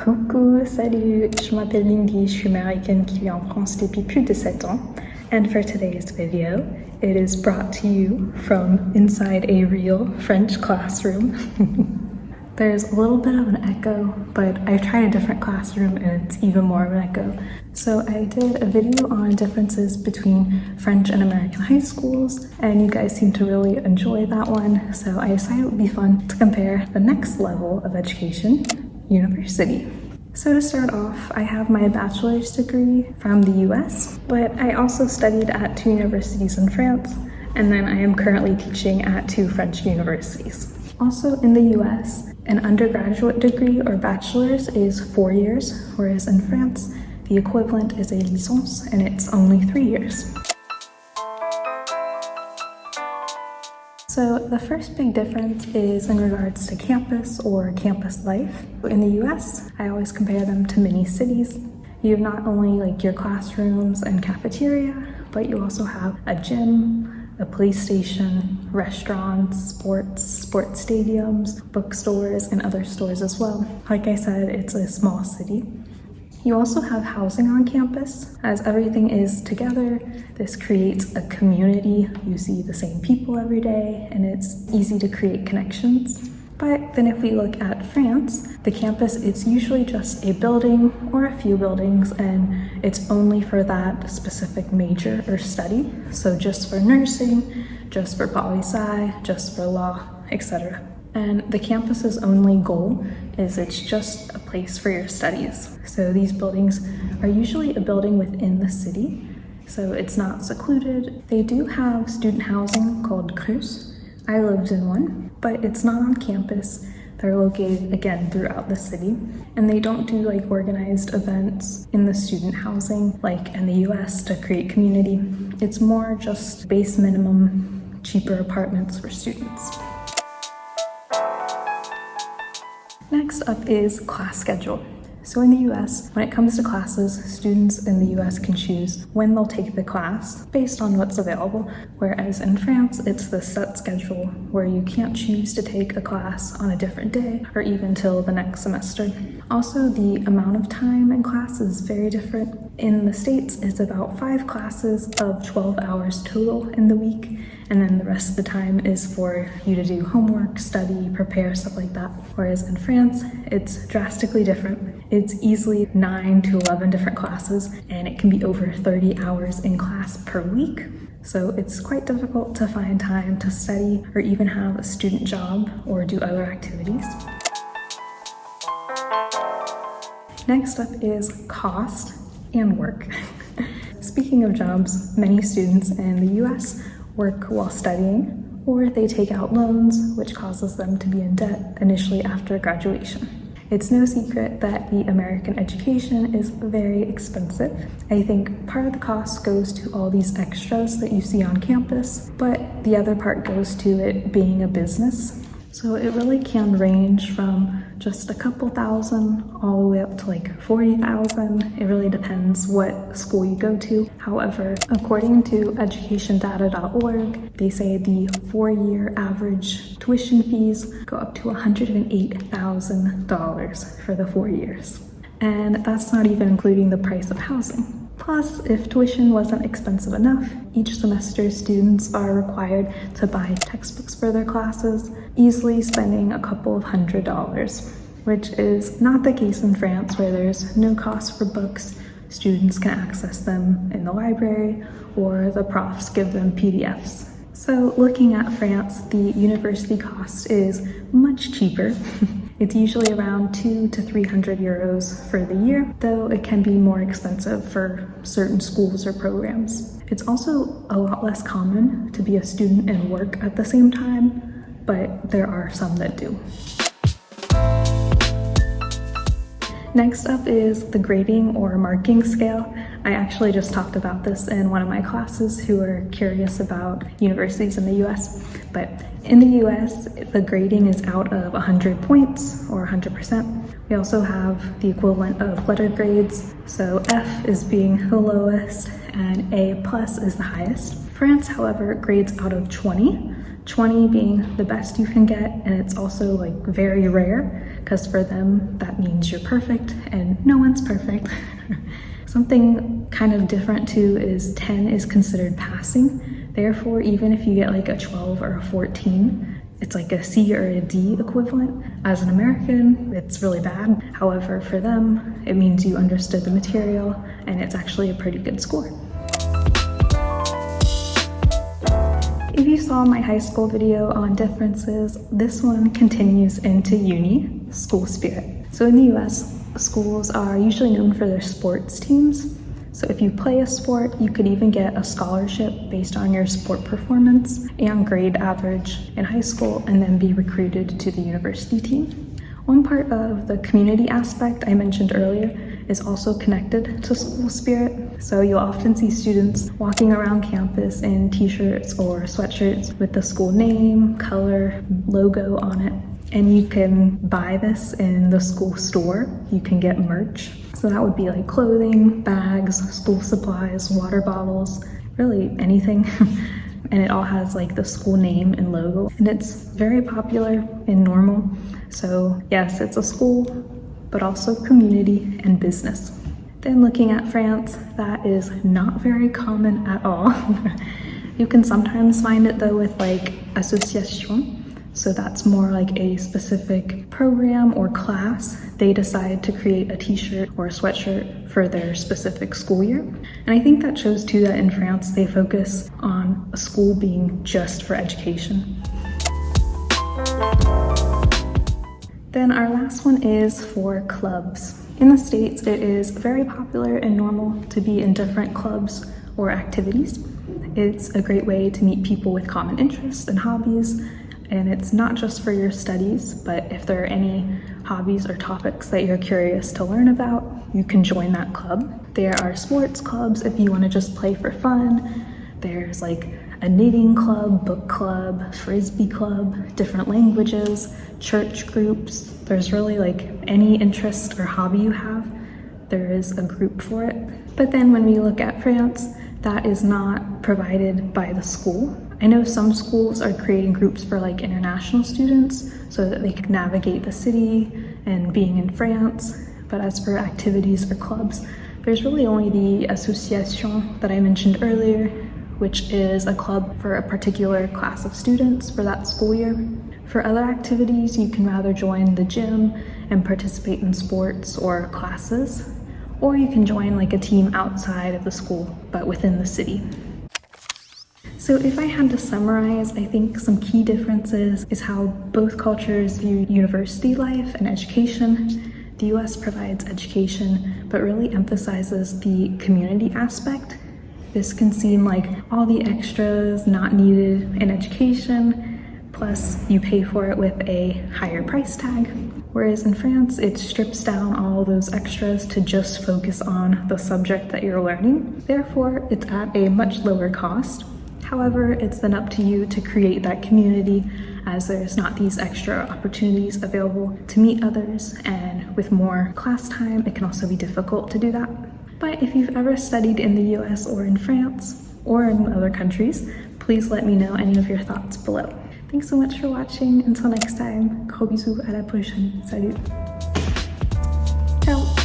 Coucou, salut, je m'appelle Lyndi, je suis américaine qui vit en France depuis plus de 7 ans. And for today's video, it is brought to you from inside a real French classroom. There's a little bit of an echo, but I've tried a different classroom and it's even more of an echo. So I did a video on differences between French and American high schools, and you guys seem to really enjoy that one. So I decided it would be fun to compare the next level of education, university. So to start off, I have my bachelor's degree from the US, but I also studied at 2 universities in France, and then I am currently teaching at 2 French universities. Also in the US, an undergraduate degree or bachelor's is 4 years, whereas in France, the equivalent is a licence and it's only 3 years. So the first big difference is in regards to campus or campus life. In the US, I always compare them to mini cities. You have not only like your classrooms and cafeteria, but you also have a gym, a police station, restaurants, sports stadiums, bookstores, and other stores as well. Like I said, it's a small city. You also have housing on campus. As everything is together, this creates a community. You see the same people every day, and it's easy to create connections. But then if we look at France, the campus, it's usually just a building or a few buildings, and it's only for that specific major or study. So just for nursing, just for poli-sci, just for law, etc. And the campus's only goal is it's just a place for your studies. So these buildings are usually a building within the city, so it's not secluded. They do have student housing called crus. I lived in one, but it's not on campus. They're located again throughout the city, and they don't do like organized events in the student housing like in the US to create community. It's more just base minimum, cheaper apartments for students. Next up is class schedule. So in the US, when it comes to classes, students in the US can choose when they'll take the class based on what's available, whereas in France, it's the set schedule where you can't choose to take a class on a different day or even till the next semester. Also, the amount of time in class is very different. In the States, it's about 5 classes of 12 hours total in the week, and then the rest of the time is for you to do homework, study, prepare, stuff like that. Whereas in France, it's drastically different. It's easily 9 to 11 different classes, and it can be over 30 hours in class per week. So it's quite difficult to find time to study or even have a student job or do other activities. Next up is cost and work. Speaking of jobs, many students in the US work while studying, or they take out loans, which causes them to be in debt initially after graduation. It's no secret that the American education is very expensive. I think part of the cost goes to all these extras that you see on campus, but the other part goes to it being a business. So it really can range from just a couple thousand all the way up to like 40,000. It really depends what school you go to. However, according to educationdata.org, they say the 4-year average tuition fees go up to $108,000 for the 4 years. And that's not even including the price of housing. Plus, if tuition wasn't expensive enough, each semester students are required to buy textbooks for their classes, easily spending a couple of $100s, which is not the case in France, where there's no cost for books. Students can access them in the library, or the profs give them PDFs. So looking at France, the university cost is much cheaper. It's usually around 200 to 300 euros for the year, though it can be more expensive for certain schools or programs. It's also a lot less common to be a student and work at the same time, but there are some that do. Next up is the grading or marking scale. I actually just talked about this in one of my classes who are curious about universities in the US. But in the US, the grading is out of 100 points or 100%. We also have the equivalent of letter grades. So F is being the lowest and A+ is the highest. France, however, grades out of 20. 20 being the best you can get, and it's also like very rare because for them that means you're perfect, and no one's perfect. Something kind of different too is 10 is considered passing. Therefore, even if you get like a 12 or a 14, it's like a C or a D equivalent. As an American, it's really bad. However, for them, it means you understood the material and it's actually a pretty good score. If you saw my high school video on differences, this one continues into uni, school spirit. So in the US, schools are usually known for their sports teams. So if you play a sport, you could even get a scholarship based on your sport performance and grade average in high school, and then be recruited to the university team. One part of the community aspect I mentioned earlier is also connected to school spirit. So you'll often see students walking around campus in t-shirts or sweatshirts with the school name, color, logo on it. And you can buy this in the school store. You can get merch. So that would be like clothing, bags, school supplies, water bottles, really anything. And it all has like the school name and logo. And it's very popular in Normal. So yes, it's a school, but also community and business. Then looking at France, that is not very common at all. You can sometimes find it though with like association. So that's more like a specific program or class. They decide to create a t-shirt or a sweatshirt for their specific school year. And I think that shows too that in France, they focus on a school being just for education. Then our last one is for clubs. In the States, it is very popular and normal to be in different clubs or activities. It's a great way to meet people with common interests and hobbies. And it's not just for your studies, but if there are any hobbies or topics that you're curious to learn about, you can join that club. There are sports clubs if you want to just play for fun. There's like a knitting club, book club, frisbee club, different languages, church groups. There's really like any interest or hobby you have, there is a group for it. But then when we look at France, that is not provided by the school. I know some schools are creating groups for like international students so that they can navigate the city and being in France. But as for activities or clubs, there's really only the association that I mentioned earlier, which is a club for a particular class of students for that school year. For other activities, you can rather join the gym and participate in sports or classes, or you can join like a team outside of the school, but within the city. So if I had to summarize, I think some key differences is how both cultures view university life and education. The US provides education, but really emphasizes the community aspect. This can seem like all the extras not needed in education, plus you pay for it with a higher price tag. Whereas in France, it strips down all those extras to just focus on the subject that you're learning. Therefore, it's at a much lower cost. However, it's then up to you to create that community, as there's not these extra opportunities available to meet others, and with more class time, it can also be difficult to do that. But if you've ever studied in the US or in France, or in other countries, please let me know any of your thoughts below. Thanks so much for watching. Until next time, gros bisous, à la prochaine. Salut. Ciao.